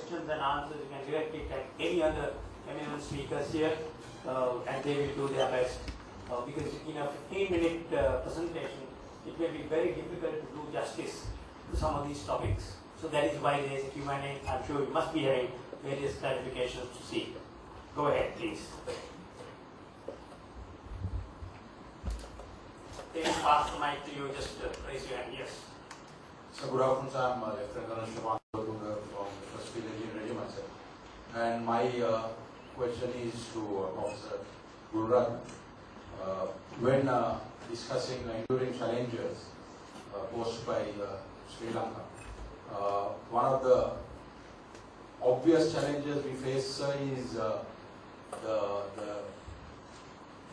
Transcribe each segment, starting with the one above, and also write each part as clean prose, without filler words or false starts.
questions and answers, you can direct it at any other eminent speakers here, and they will do their best. Because in a 15-minute presentation, it may be very difficult to do justice to some of these topics. So that is why there is a Q&A. I'm sure you must be having various clarifications to see. Go ahead, please. They will pass the mic to you. Just raise your hand. Yes. So good afternoon, sir. I'm Lieutenant Colonel Shubhan from the First Field Engineer Radio myself. And my question is to Professor Gulrathan. When discussing enduring challenges posed by Sri Lanka, one of the obvious challenges we face is the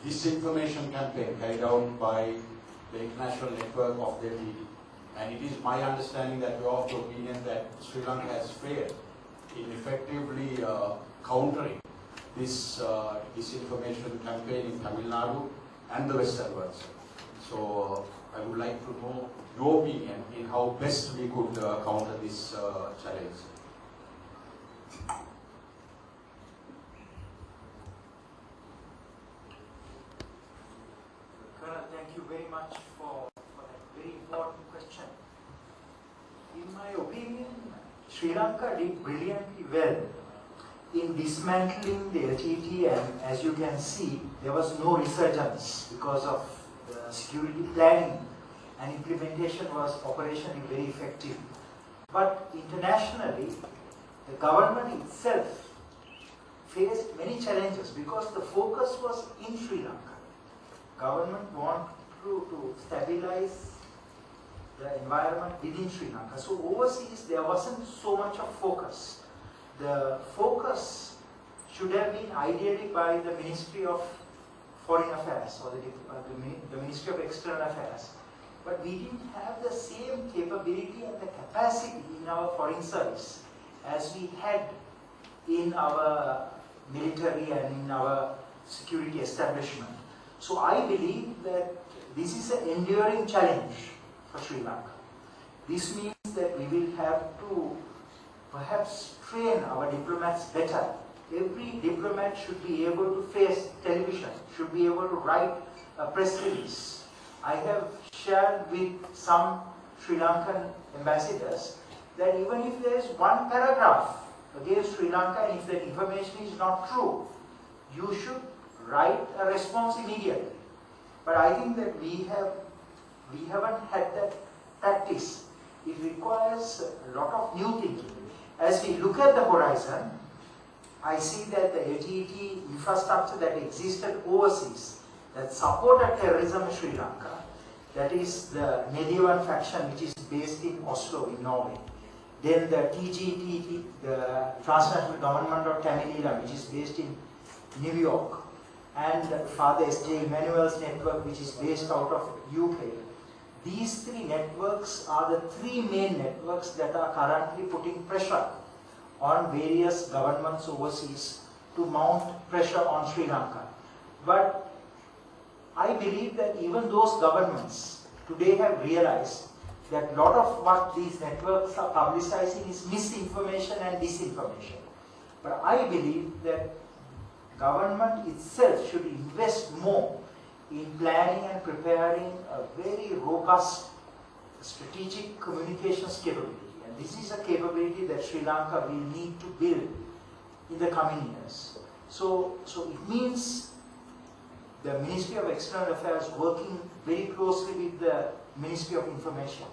disinformation campaign carried out by the international network of the LTTE. And it is my understanding that we are of the opinion that Sri Lanka has failed in effectively countering this disinformation campaign in Tamil Nadu and the Western world. So I would like to know your opinion in how best we could counter this challenge. Colonel, thank you very much for that very important question. In my opinion, Sri Lanka did brilliantly well in dismantling the LTTE, and as you can see, there was no resurgence because of the security planning and implementation was operationally very effective. But internationally, the government itself faced many challenges because the focus was in Sri Lanka. Government wanted to stabilize the environment within Sri Lanka. So overseas, there wasn't so much of focus. The focus should have been ideally by the Ministry of Foreign Affairs or the Ministry of External Affairs. But we didn't have the same capability and the capacity in our foreign service as we had in our military and in our security establishment. So I believe that this is an enduring challenge for Sri Lanka. This means that we will have to perhaps train our diplomats better. Every diplomat should be able to face television, should be able to write a press release. I have shared with some Sri Lankan ambassadors that even if there is one paragraph against Sri Lanka and if that information is not true, you should write a response immediately. But I think that we haven't had that practice. It requires a lot of new thinking. As we look at the horizon, I see that the LTTE infrastructure that existed overseas that supported terrorism in Sri Lanka, that is the Nedivan faction which is based in Oslo in Norway. Then the TGT, the Transnational Government of Tamil Eelam, which is based in New York, and Father S.J. Emmanuel's network which is based out of UK. These three networks are the three main networks that are currently putting pressure on various governments overseas to mount pressure on Sri Lanka. But I believe that even those governments today have realized that a lot of what these networks are publicizing is misinformation and disinformation. But I believe that government itself should invest more in planning and preparing a very robust strategic communications capability. And this is a capability that Sri Lanka will need to build in the coming years. So it means the Ministry of External Affairs working very closely with the Ministry of Information,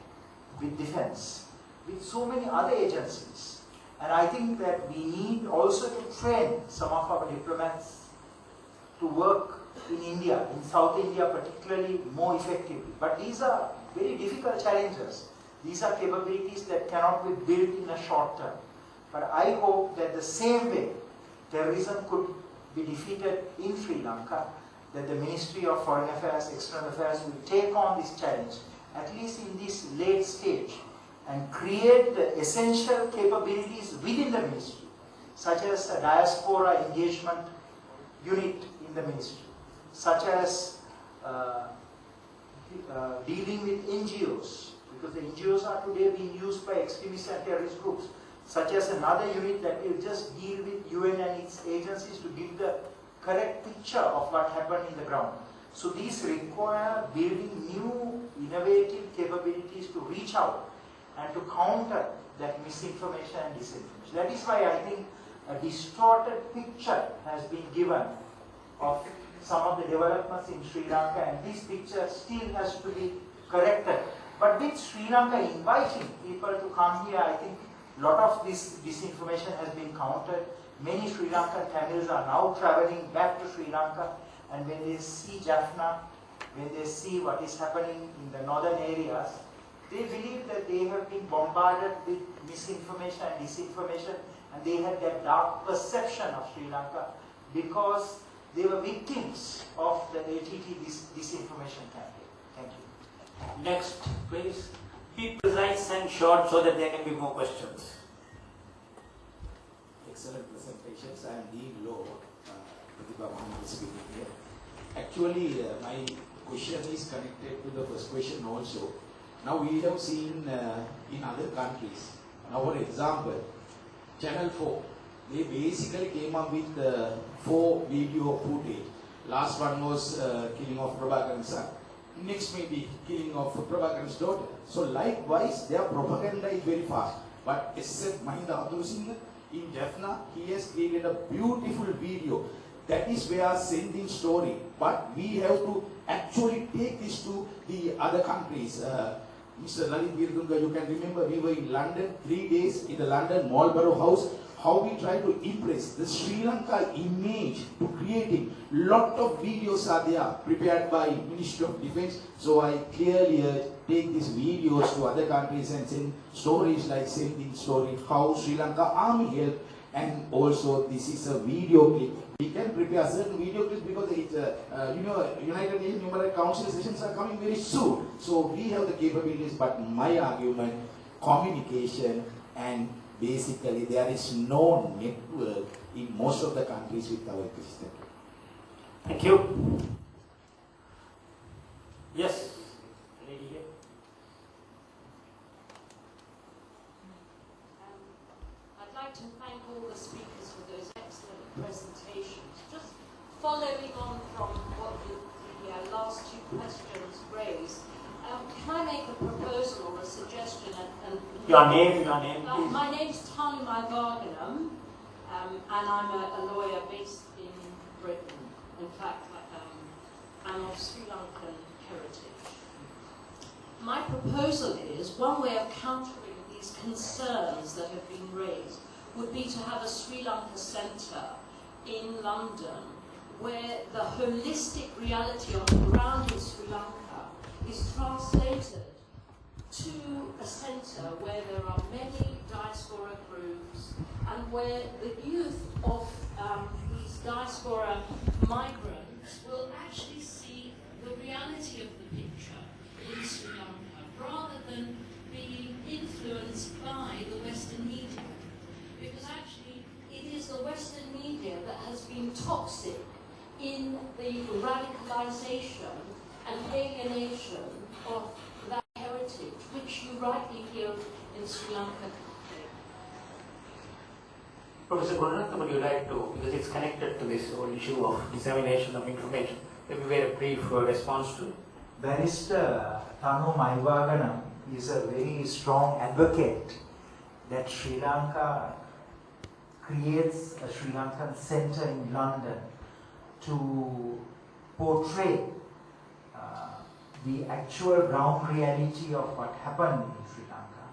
with Defense, with so many other agencies. And I think that we need also to train some of our diplomats to work in India, in South India particularly, more effectively. But these are very difficult challenges. These are capabilities that cannot be built in a short term. But I hope that the same way terrorism could be defeated in Sri Lanka, that the Ministry of Foreign Affairs, External Affairs will take on this challenge, at least in this late stage, and create the essential capabilities within the ministry, such as a diaspora engagement unit in the ministry, such as dealing with NGOs, because the NGOs are today being used by extremist and terrorist groups. such as another unit that will just deal with UN and its agencies to give the correct picture of what happened in the ground. So these require building new innovative capabilities to reach out and to counter that misinformation and disinformation. That is why I think a distorted picture has been given of some of the developments in Sri Lanka, and this picture still has to be corrected. But with Sri Lanka inviting people to come here, I think a lot of this disinformation has been countered. Many Sri Lankan Tamils are now traveling back to Sri Lanka, and when they see Jaffna, when they see what is happening in the northern areas, they believe that they have been bombarded with misinformation and disinformation, and they had that dark perception of Sri Lanka because they were victims of the LTT disinformation campaign. Thank you. Next, please. Be precise and short so that there can be more questions. Excellent presentations. I am Dean Low, Pratibha Mohammed speaking here. Actually, my question is connected to the first question also. Now we have seen in other countries, now for example, Channel 4, they basically came up with 4 video footage. Last one was killing of Prabhakaran's son. Next may be killing of Prabhakaran's daughter. So likewise, their propaganda is very fast. But except Mahinda Abdul in Jaffna, he has created a beautiful video. That is where sending story. But we have to actually take this to the other countries. Mr. Lalit Virudunga, you can remember we were in London 3 days in the London Marlborough House. How we try to impress the Sri Lanka image to creating lot of videos are there prepared by Ministry of Defence. So I clearly take these videos to other countries and send stories like sending story how Sri Lanka Army helped, and also this is a video clip. We can prepare certain video clips because it, United Nations Human Rights Council sessions are coming very soon. So we have the capabilities, but my argument, communication, and basically there is no network in most of the countries with our ecosystem. Thank you. Yes, lady here. I'd like to thank all the speakers for those excellent presentations. Just following on from what the last 2 questions raised, can I make a proposal or a suggestion? Your name, please. My name is Tanimai Varganam, and I'm a lawyer based in Britain. In fact, I'm of Sri Lankan heritage. My proposal is, one way of countering these concerns that have been raised would be to have a Sri Lanka centre in London where the holistic reality on the ground in Sri Lanka is translated to a centre where there are many diaspora groups and where the youth of these diaspora migrants will actually see the reality of the picture in Sri Lanka rather than being influenced by the Western media. Because actually it is the Western media that has been toxic in the radicalization and alienation of that heritage, which you rightly hear in Sri Lanka today. Professor Gurunath, would you like to, because it's connected to this whole issue of dissemination of information, maybe very brief response to it? Barrister Tanu Maivaganam is a very strong advocate that Sri Lanka creates a Sri Lankan centre in London to portray the actual ground reality of what happened in Sri Lanka,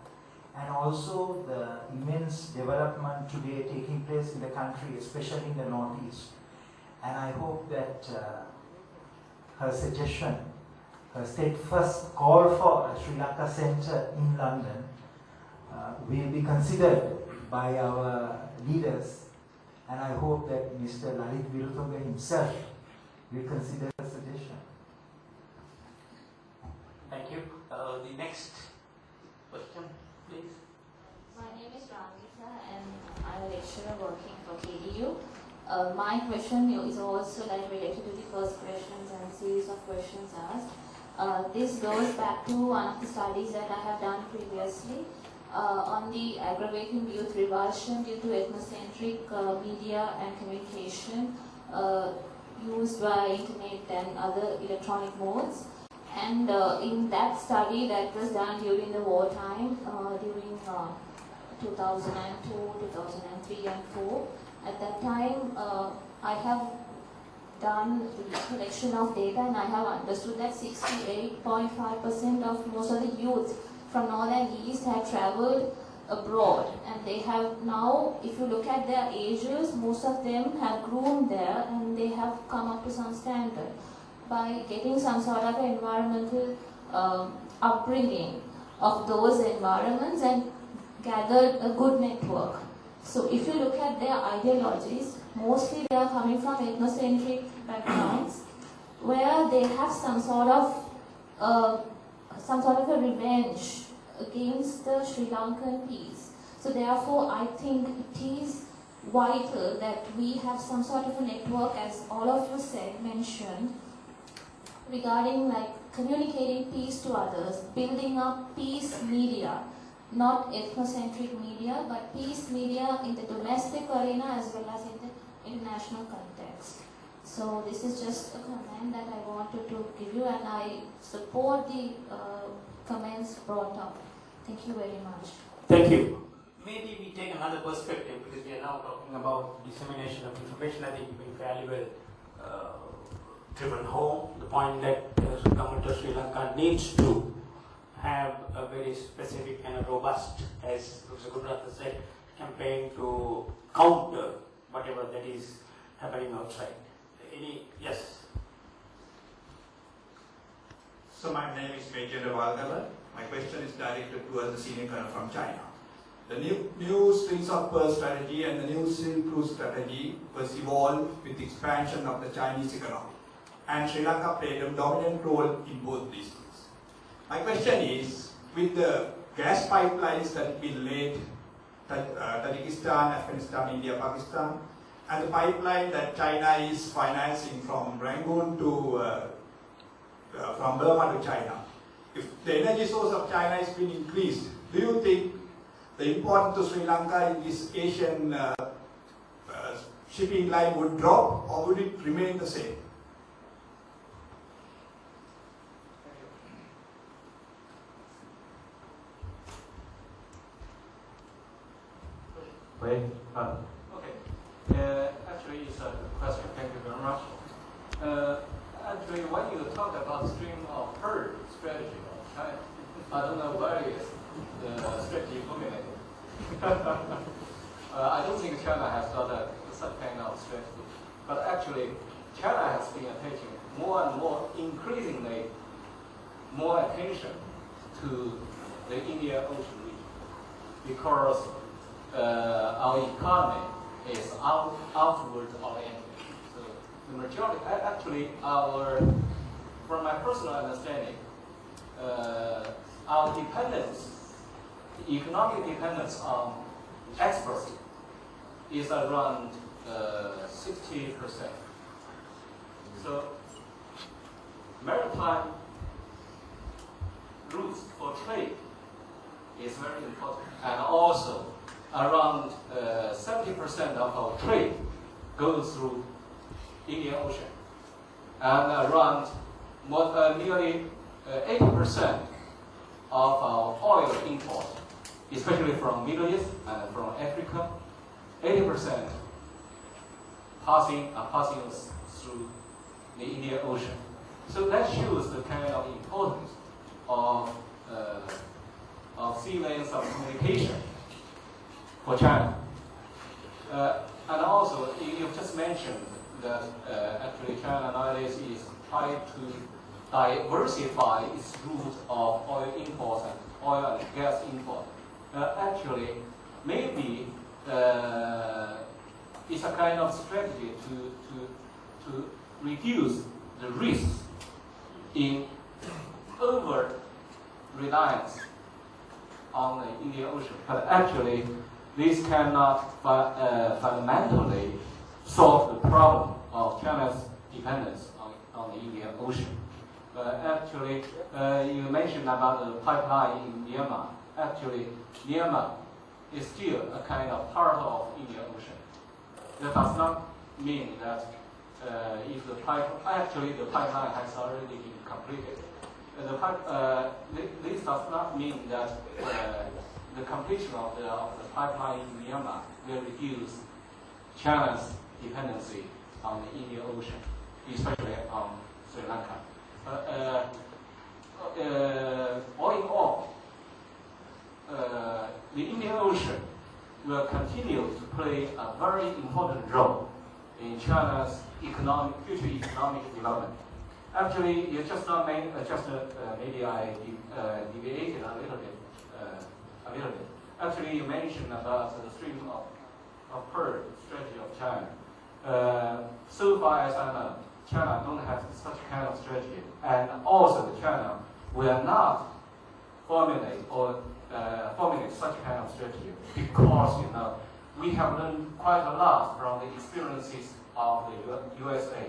and also the immense development today taking place in the country, especially in the northeast. And I hope that her suggestion, her steadfast call for a Sri Lanka centre in London will be considered by our leaders, and I hope that Mr. Lalit Virudunga himself will consider the suggestion. Thank you. The next question, please. My name is Ramita and I'm a lecturer working for KDU. My question is also related to the first questions and series of questions asked. This goes back to one of the studies that I have done previously, on the aggravating youth revulsion due to ethnocentric media and communication used by internet and other electronic modes. And in that study that was done during the wartime, during 2002, 2003 and 4, at that time I have done the collection of data and I have understood that 68.5% of most of the youth from North and East have traveled abroad, and they have now, if you look at their ages, most of them have grown there and they have come up to some standard by getting some sort of environmental upbringing of those environments and gathered a good network. So if you look at their ideologies, mostly they are coming from ethnocentric backgrounds where they have some sort of a revenge against the Sri Lankan peace. So therefore I think it is vital that we have some sort of a network, as all of you said, mentioned, regarding like communicating peace to others, building up peace media, not ethnocentric media, but peace media in the domestic arena as well as in the international context. So this is just a comment that I wanted to give you, and I support the comments brought up. Thank you very much. Thank you. Maybe we take another perspective, because we are now talking about dissemination of information. I think you've been fairly well driven home the point that the government of Sri Lanka needs to have a very specific and a robust, as Professor Gurratha said, campaign to counter whatever that is happening outside. Yes? So my name is Major Valgala. My question is directed towards the senior colonel from China. The new Strings of Pearl strategy and the new Silk Route strategy was evolved with the expansion of the Chinese economy. And Sri Lanka played a dominant role in both these things. My question is, with the gas pipelines that have been laid, Tajikistan, Afghanistan, India, Pakistan, and the pipeline that China is financing from Rangoon to, from Burma to China, if the energy source of China has been increased, do you think the importance to Sri Lanka in this Asian shipping line would drop, or would it remain the same? Wait. Okay. Actually, it's a good question. Thank you very much. Actually, when you talk about String of Pearl strategy, I don't know where is the strategy formulated. I don't think China has got such kind of strategy. But actually, China has been attaching more and more, increasingly more attention to the Indian Ocean region, because our economy is outward oriented. So the majority, actually, from my personal understanding, our dependence, economic dependence on export is around 60%. So maritime routes for trade is very important, and also around 70% of our trade goes through Indian Ocean, and around nearly 80% of our oil import, especially from Middle East and from Africa, 80% passing through the Indian Ocean. So that shows the kind of importance of sea lanes of communication for China. And also, you just mentioned that actually China nowadays is trying to diversify its route of oil imports and oil and gas import. Actually, maybe it's a kind of strategy to reduce the risks in over-reliance on the Indian Ocean. But actually, this cannot fundamentally solve the problem of China's dependence on the Indian Ocean. Actually, you mentioned about the pipeline in Myanmar. actually Myanmar is still a kind of part of Indian Ocean. That does not mean that if the pipeline has already been completed. This does not mean that the completion of the pipeline in Myanmar will reduce China's dependency on the Indian Ocean, especially on Sri Lanka. All in all, the Indian Ocean will continue to play a very important role in China's future economic development. Actually, you just maybe I deviated a little bit. Actually, you mentioned about the stream of pearl strategy of China. So far as I know, China don't have such kind of strategy, and also China will not formulate such kind of strategy because we have learned quite a lot from the experiences of the USA.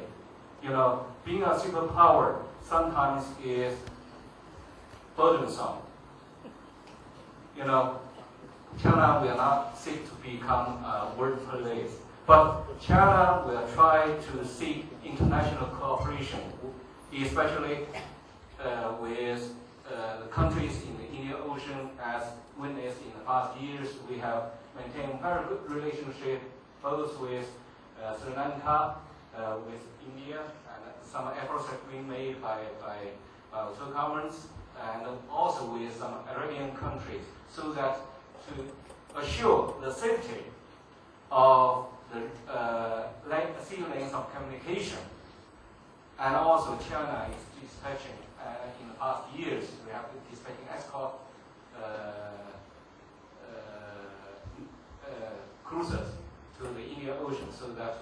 Being a superpower sometimes is burdensome. China will not seek to become a world police, but China will try to seek international cooperation, especially with the countries in the Indian Ocean. As witnessed in the past years, we have maintained very good relationship both with Sri Lanka, with India, and some efforts have been made by two governments, and also with some Arabian countries, so that to assure the safety of the sea lanes of communication. And also China is dispatching, in the past years, we have been dispatching escort cruisers to the Indian Ocean, so that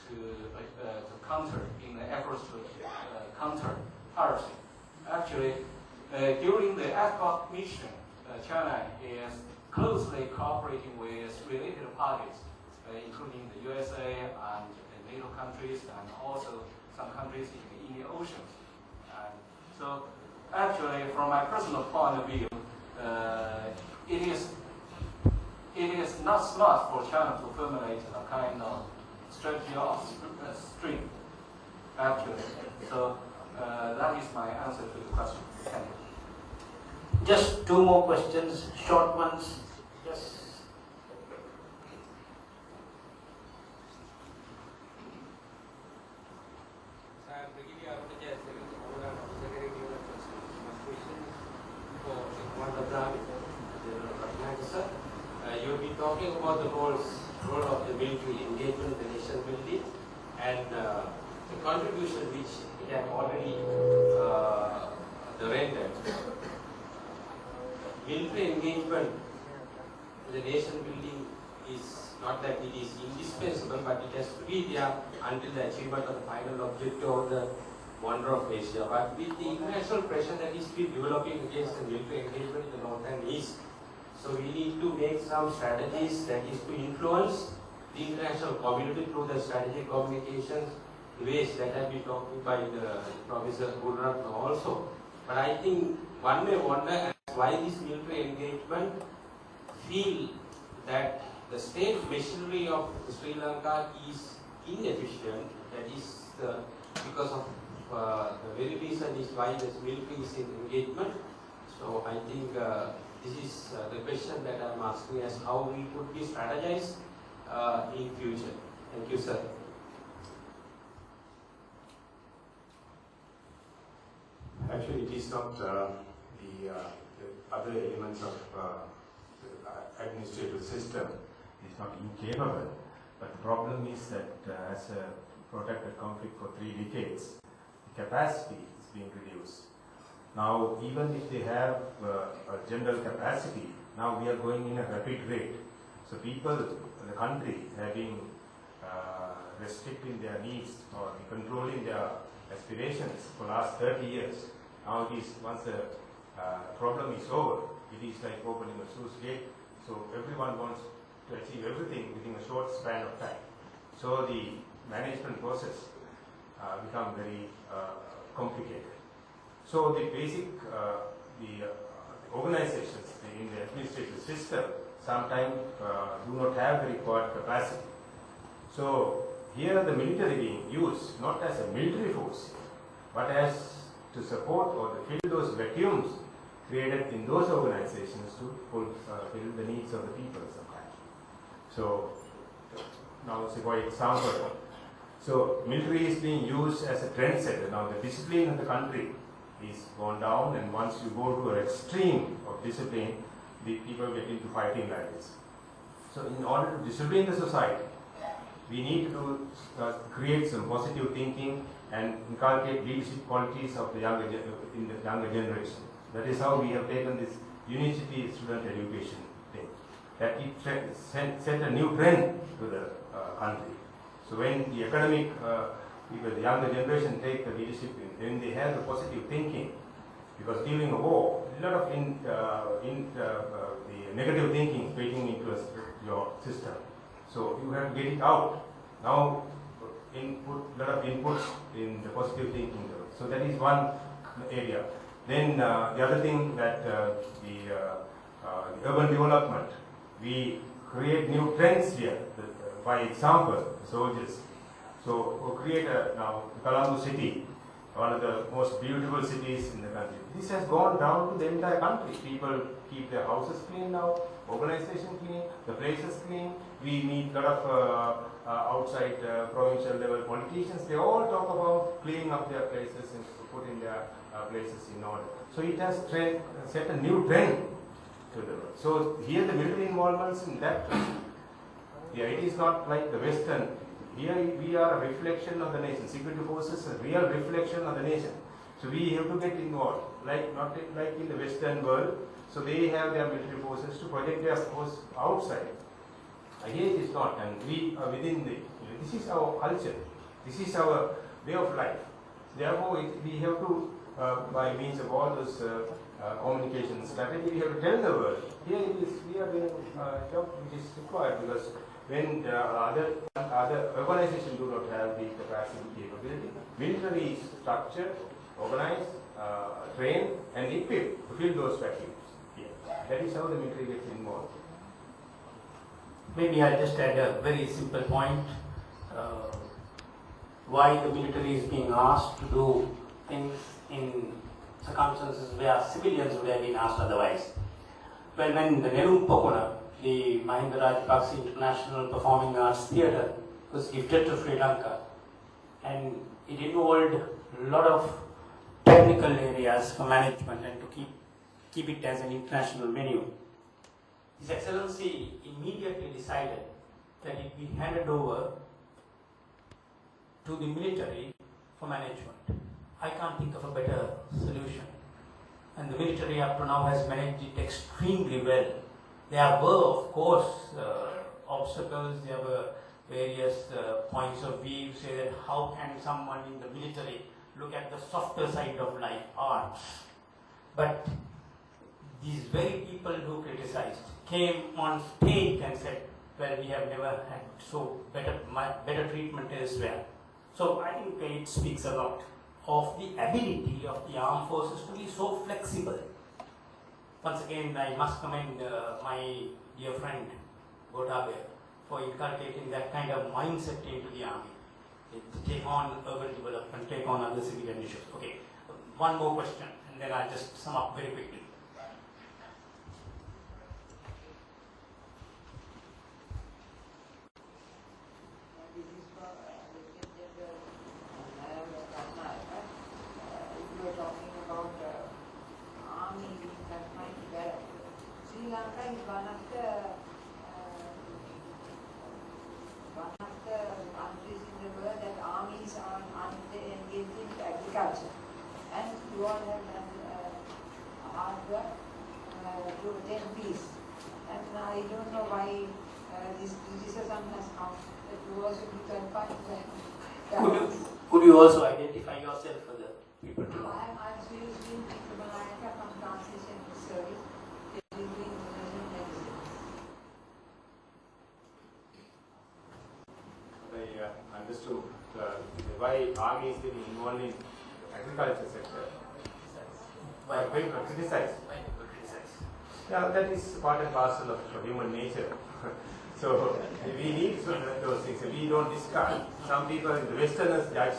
to counter, in the efforts to counter piracy. Actually, during the escort mission, China is closely cooperating with related parties, including the USA and NATO countries, and also some countries in the Indian Ocean. And so, actually, from my personal point of view, it is not smart for China to formulate a kind of strategy of stream, actually. So, that is my answer to the question. Thank you. Just two more questions, short ones. Yes. You'll be talking about the role of the military engagement, the nation building, and the contribution which it has already rendered. Military engagement, the nation building is not that it is indispensable, but it has to be there until the achievement of the final objective of the wonder of Asia. But with the international pressure that is still developing against the military engagement in the north and east, so we need to make some strategies that is to influence the international community through the strategic communications ways that have been talked by the Professor Gulratna also. But I think one may wonder why this military engagement feel that the state machinery of Sri Lanka is inefficient. That is because of the very reason is why the military is in engagement. So I think this is the question that I am asking, as how we could be strategized in future. Thank you, sir. Actually, it is not the other elements of the administrative system is not incapable, but the problem is that as a protracted conflict for 3 decades, the capacity is being reduced. Now, even if they have a general capacity, now we are going in a rapid rate. So people, the country, have been restricting their needs or controlling their aspirations for the last 30 years. Now it is, once the problem is over, it is like opening a sluice gate. So everyone wants to achieve everything within a short span of time. So the management process become very complicated. So the basic, the organizations in the administrative system sometimes do not have the required capacity. So here the military being used not as a military force, but as to support or to fill those vacuums created in those organizations to fulfill the needs of the people sometimes. So now say for example, so military is being used as a trendsetter. Now the discipline of the country is gone down, and once you go to an extreme of discipline, the people get into fighting like this. So in order to discipline the society, we need to create some positive thinking and inculcate leadership qualities of the in the younger generation. That is how we have taken this university student education thing. That it set a new trend to the country. So when the academic people, the younger generation take the leadership, when they have the positive thinking, because during a war, a lot of the negative thinking is breaking into your system. So you have to get it out. Now input, lot of inputs in the positive thinking. So that is one area. Then the other thing that the urban development, we create new trends here. By example, soldiers. So we create now Colombo city, one of the most beautiful cities in the country. This has gone down to the entire country. People keep their houses clean now, organization clean, the places clean. We meet a lot of outside provincial level politicians. They all talk about cleaning up their places and putting their places in order. So it has set a new trend to the world. So here the military involvements in that. Yeah, it is not like the Western. Here we are a reflection of the nation. Security forces a real reflection of the nation. So we have to get involved, like not like in the Western world. So they have their military forces to project their force outside. Here it is not, and we are within the. This is our culture. This is our way of life. Therefore, we have to, by means of all those communication strategy, we have to tell the world. Here it is. We are doing a job which is required, because when other organizations do not have the capacity, capability, military is structured, organized, trained, and equipped to fill those vacuums. Yeah. That is how the military gets involved. Maybe I'll just add a very simple point. Why the military is being asked to do things in circumstances where civilians would have been asked otherwise. Well, when the Nehru Pokona, the Mahinda Rajapaksa International Performing Arts Theatre, was gifted to Sri Lanka, and it involved a lot of technical areas for management and to keep it as an international venue. His Excellency immediately decided that it be handed over to the military for management. I can't think of a better solution. And the military up to now has managed it extremely well. There were, of course, obstacles, there were various points of view, say that how can someone in the military look at the softer side of life, arts. But these very people who criticized came on stage and said, well, we have never had so better treatment elsewhere. So I think it speaks a lot of the ability of the armed forces to be so flexible. Once again, I must commend my dear friend Gotabaya for inculcating that kind of mindset into the army. To take on urban development, take on other civilian issues. Okay, one more question, and then I'll just sum up very quickly. Sri Lanka is one of the countries in the world that armies are engaged in agriculture, and you all have done hard work to attain peace. And I don't know why this criticism has come that you also be confined. Could you also identify yourself for the people to know? I'm Sri Kumalaya from Translation Service. I understood why army is getting involved in agriculture sector. Why people criticize? Yeah, that is part and parcel of human nature. So we need those things. We don't discard. Some people, the Westerners judge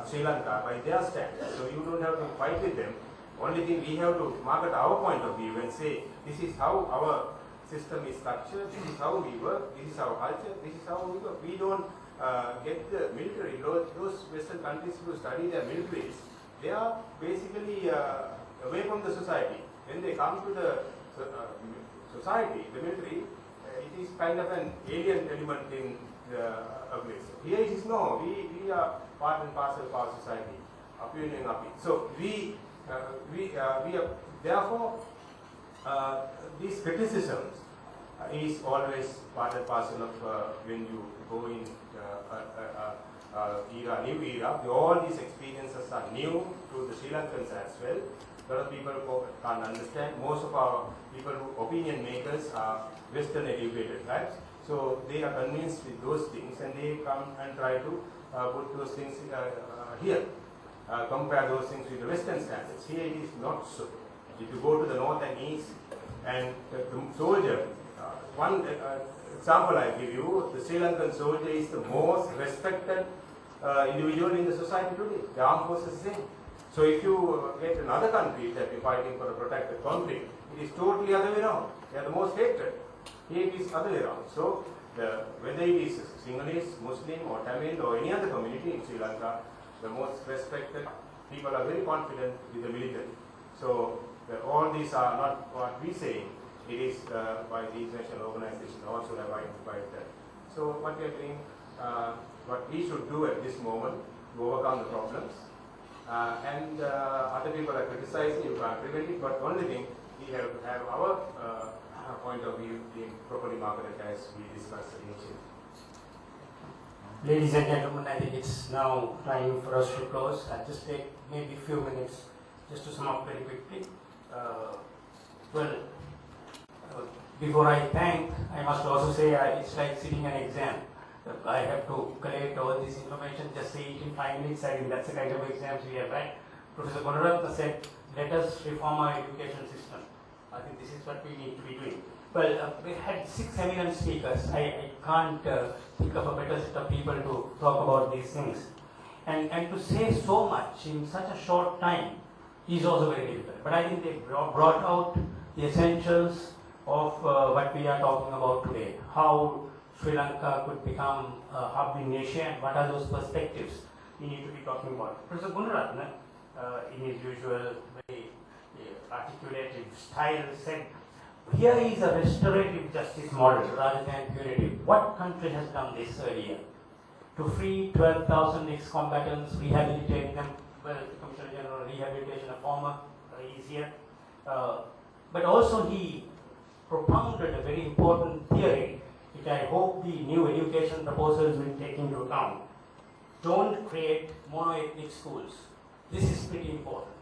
Sri Lanka by their standards. So you don't have to fight with them. Only thing we have to market our point of view and say, this is how our system is structured, this is how we work, this is our culture, this is how we work. We don't get the military. Those Western countries who study their militaries, they are basically away from the society. When they come to the society, the military, it is kind of an alien element in the place. Here it is no, we are part and parcel of our society, appealing up it. So we are therefore these criticisms is always part and parcel of when you go in new era. All these experiences are new to the Sri Lankans as well. A lot of people can't understand. Most of our people, opinion makers, are Western educated types. So they are convinced with those things and they come and try to put those things here. Compare those things with the Western standards. Here it is not so. If you go to the north and east and the soldier, one example I give you, the Sri Lankan soldier is the most respected individual in the society today. The armed forces is the same. So if you get another country that is fighting for a protracted conflict, it is totally other way around. They are the most hated. Here it is other way around. So whether it is Sinhalese, Muslim or Tamil or any other community in Sri Lanka, the most respected people are very confident with the military. So all these are not what we say. It is by the international organization also have identified that. So what we are doing, what we should do at this moment to overcome the problems. And other people are criticizing, you can't prevent it, but only thing, we have to have our point of view being properly marketed as we discussed initially. Ladies and gentlemen, I think it's now time for us to close. I'll just take maybe a few minutes just to sum up very quickly. Before I thank, I must also say it's like sitting an exam. I have to collect all this information, just say it in 5 minutes. I think that's the kind of exams we have, right? Professor Gunaratna said, let us reform our education system. I think this is what we need to be doing. Well, we had 6 eminent speakers. I can't think of a better set of people to talk about these things. And to say so much in such a short time is also very difficult. But I think they brought out the essentials of what we are talking about today. How Sri Lanka could become a hub in Asia and what are those perspectives we need to be talking about. Professor Gunaratna, in his usual very articulated style, said, here is a restorative justice model rather than punitive. What country has done this earlier? To free 12,000 ex-combatants, rehabilitate them, well, the Commissioner General Rehabilitation, a former, easier. But also he propounded a very important theory, which I hope the new education proposals will take into account. Don't create mono-ethnic schools. This is pretty important.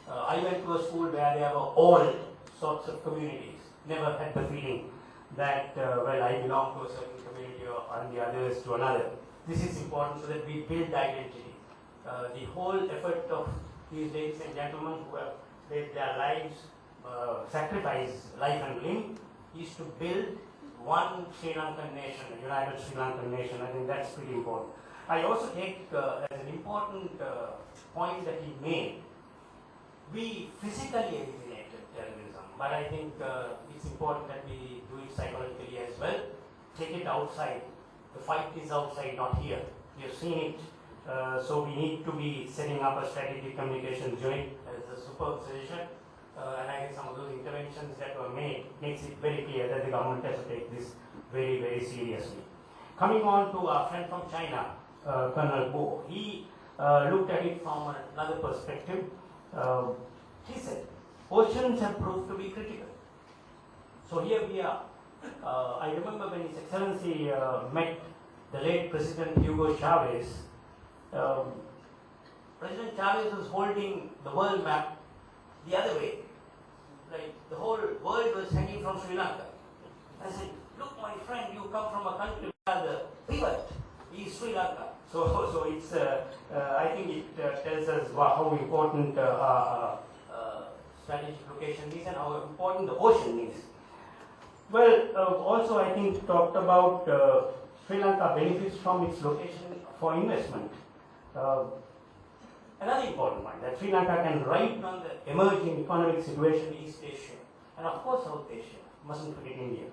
I went to a school where there were all sorts of communities. Never had the feeling that, well, I belong to a certain community and the others to another. This is important so that we build identity. The whole effort of these ladies and gentlemen who have made their lives, sacrifice life and limb, is to build one Sri Lankan nation, a united Sri Lankan nation. I think that's pretty important. I also take as an important point that he made, we physically eliminated terrorism, but I think it's important that we do it psychologically as well. Take it outside. The fight is outside, not here. We have seen it. So we need to be setting up a strategic communication joint as a superb suggestion. And I think some of those interventions that were made makes it very clear that the government has to take this very, very seriously. Coming on to our friend from China, Colonel Bo, he looked at it from another perspective. He said, oceans have proved to be critical. So here we are. I remember when His Excellency met the late President Hugo Chavez. President Chavez was holding the world map the other way. Like the whole world was hanging from Sri Lanka. I said, look my friend, you come from a country where the pivot is Sri Lanka. So it's, I think it tells us how important strategic location is and how important the ocean is. Well, also I think talked about Sri Lanka benefits from its location for investment. Another important point, that Sri Lanka can ride on the emerging economic situation in East Asia and of course South Asia, mustn't forget India.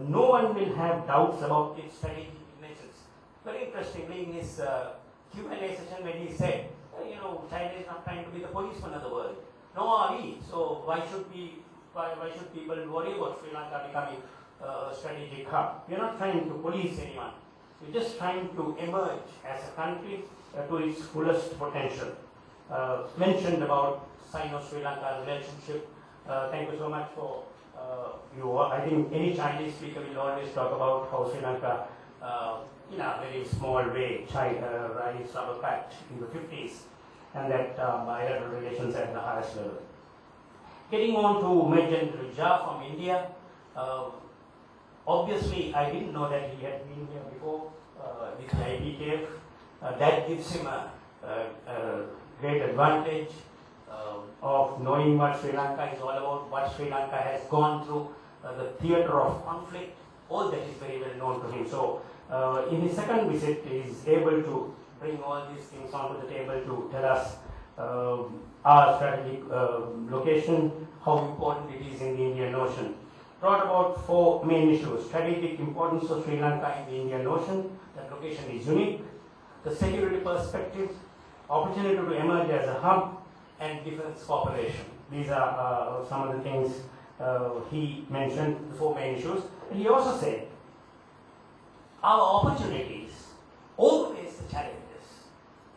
No one will have doubts about its strategic dimensions. Very interestingly, in his Q&A session when he said, China is not trying to be the policeman of the world. No are we. So why should people worry about Sri Lanka becoming a strategic hub? We are not trying to police anyone. We are just trying to emerge as a country to its fullest potential. Mentioned about Sino-Sri Lanka relationship. Thank you so much for I think any Chinese speaker will always talk about how Sri Lanka, in a very small way, China raised our pact in the 50s, and that bilateral relations at the highest level. Getting on to Majendra Jha from India, obviously I didn't know that he had been here before with the IBKF. That gives him a great advantage of knowing what Sri Lanka is all about, what Sri Lanka has gone through, the theatre of conflict. All that is very well known to him. So in his second visit, he is able to bring all these things onto the table to tell us our strategic location, how important it is in the Indian Ocean. Brought about 4 main issues: strategic importance of Sri Lanka in the Indian Ocean, that location is unique; the security perspective, opportunity to emerge as a hub, and defense cooperation. These are some of the things he mentioned, the 4 main issues. And he also said, our opportunities outweighs the challenges.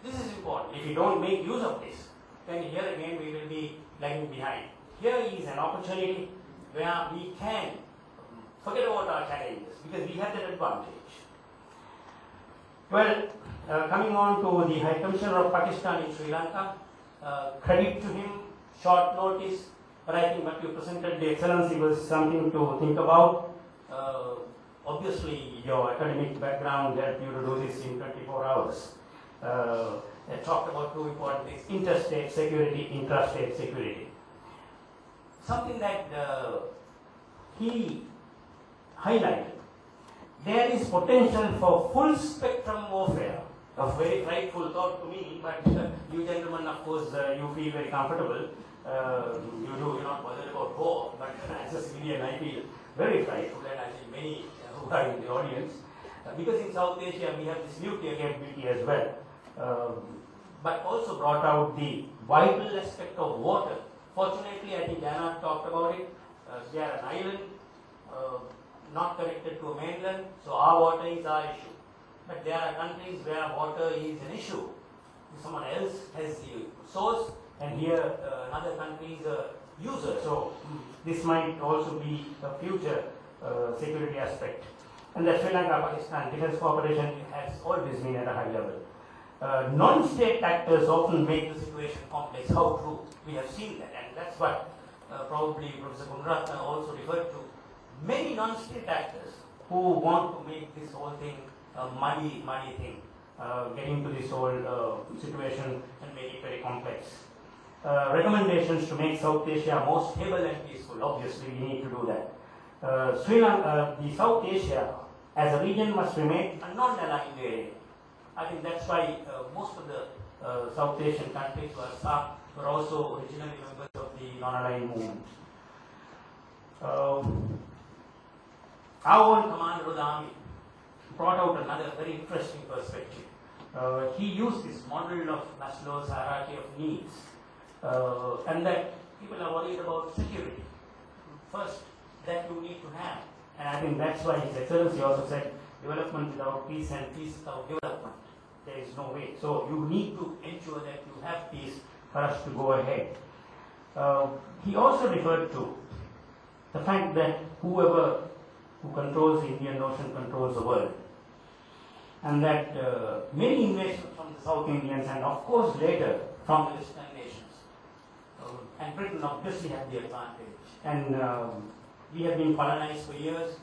This is important. If we don't make use of this, then here again we will be lagging behind. Here is an opportunity where we can forget about our challenges because we have that advantage. Well, coming on to the High Commissioner of Pakistan in Sri Lanka, credit to him, short notice, but I think what you presented, the excellency, was something to think about. Obviously, your academic background helped you to do this in 24 hours. I talked about 2 important things: interstate security, intrastate security. Something that he highlighted, there is potential for full spectrum warfare. A very frightful thought to me, but you gentlemen, of course, you feel very comfortable. You're not bothered about war, but as a civilian, I feel very frightful, and I think many who are in the audience, because in South Asia we have this nuclear capability as well, but also brought out the vital aspect of water. Fortunately, I think Jana talked about it. We are an island, not connected to a mainland, so our water is our issue. But there are countries where water is an issue. Someone else has the source, and here another country is a user. So this might also be a future security aspect. And the Sri Lanka-Pakistan defense cooperation has always been at a high level. Non-state actors often make the situation complex. How true? We have seen that, and that's what probably Professor Gunaratne also referred to. Many non-state actors who want to make this whole thing a muddy thing, get into this whole situation and make it very complex. Recommendations to make South Asia more stable and peaceful. Obviously, we need to do that. Sri Lanka, the South Asia as a region must remain a non-aligned area. I think that's why most of the South Asian countries were also originally members of the non-aligned movement. Our own commander of the army brought out another very interesting perspective. He used this model of Maslow's hierarchy of needs, and that people are worried about security. First, that you need to have. And I think that's why His Excellency also said, development without peace and peace without development. There is no way. So you need to ensure that you have peace for us to go ahead. He also referred to the fact that whoever who controls the Indian Ocean controls the world. And that many invasions from the South Indians and of course later from the Western nations. And Britain obviously had the advantage. And we have been colonized for years,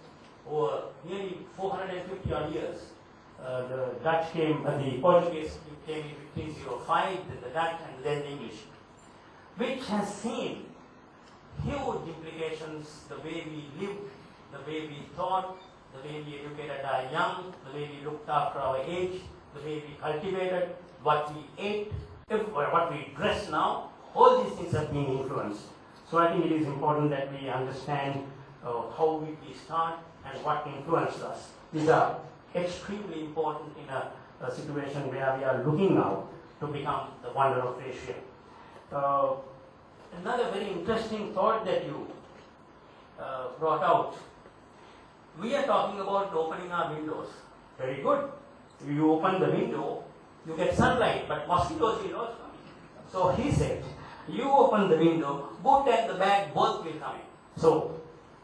over nearly 450 odd years. The Dutch came, the Portuguese came in 1505, then the Dutch and then the English, which has seen huge implications, the way we lived, the way we thought, the way we educated our young, the way we looked after our age, the way we cultivated, what we ate, what we dress now, all these things have been influenced. So I think it is important that we understand how we start and what influenced us. These are extremely important in a situation where we are looking now to become the wonder of Asia. Another very interesting thought that you brought out. We are talking about opening our windows. Very good. If you open the window, you get sunlight, but mosquitoes will not come in. So he said, you open the window, boot and the bag both will come in. So,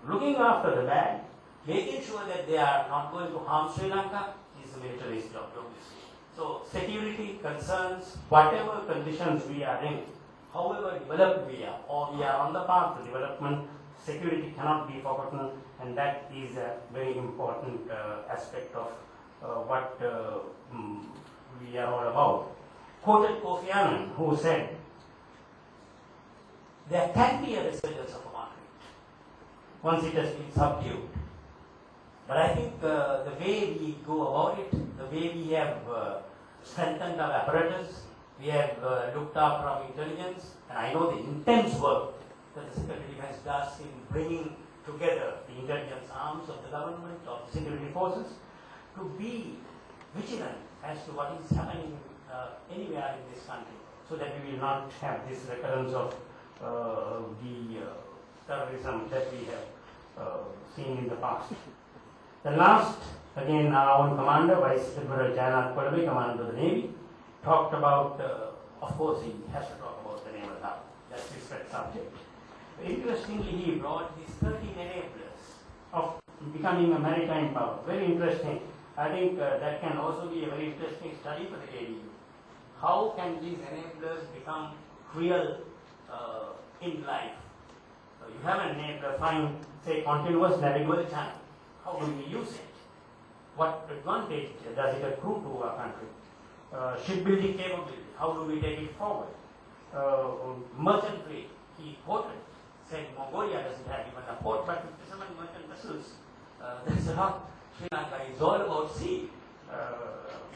looking after the bag, making sure that they are not going to harm Sri Lanka is the military's job, obviously. So, security concerns, whatever conditions we are in, however developed we are, or we are on the path to development, security cannot be forgotten, and that is a very important aspect of what we are all about. Quoted Kofi Annan, who said, there can be a resurgence of a conflict once it has been subdued. But I think the way we go about it, the way we have strengthened our apparatus, we have looked after our intelligence, and I know the intense work that the Secretary of Defense does in bringing together the intelligence arms of the government, of the security forces, to be vigilant as to what is happening anywhere in this country, so that we will not have this recurrence of the terrorism that we have seen in the past. The last, again, our own commander, Vice Admiral Jayannath Kollave, Commander of the Navy, talked about, of course, he has to talk about the naval hub. That's his pet subject. Interestingly, he brought these 13 enablers of becoming a maritime power. Very interesting. I think that can also be a very interesting study for the KDU. How can these enablers become real in life? You have an enabler, find, say, continuous navigable channel. How do we use it? What advantage does it accrue to our country? Shipbuilding capability, how do we take it forward? Merchant trade, he quoted, said Mongolia doesn't have even a port, but 57 merchant vessels. That's a lot. Sri Lanka is all about sea.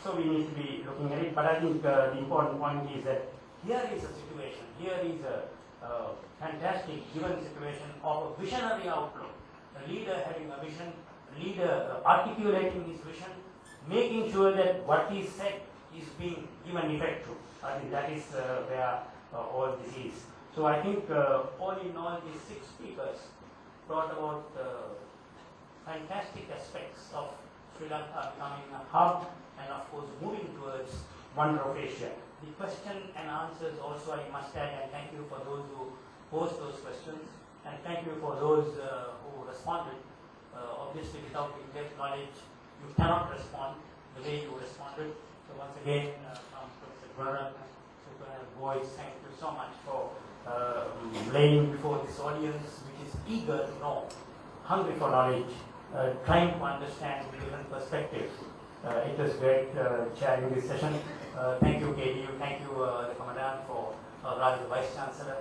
So we need to be looking at it. But I think the important point is that here is a situation, here is a fantastic given situation of a visionary outlook. A leader having a vision, a leader articulating his vision, making sure that what is said is being given effect to. I think that is where all this is. So I think all in all, these 6 speakers brought about fantastic aspects of Sri Lanka becoming a hub and of course moving towards wonder of Asia. The question and answers also I must add, and thank you for those who posed those questions, and thank you for those who responded. Obviously without in-depth knowledge you cannot respond the way you responded. So once again from Professor Gunaratnam, Superintendent Boyce, thank you so much for laying before this audience which is eager to know, hungry for knowledge, trying to understand different perspectives. It was great chairing this session. Thank you KDU, thank you the Commandant for, rather the Vice Chancellor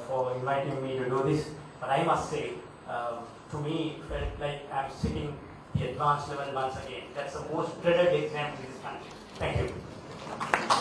for inviting me to do this. But I must say, to me it felt like I'm sitting the advanced level once again. That's the most dreaded exam in this country. Thank you.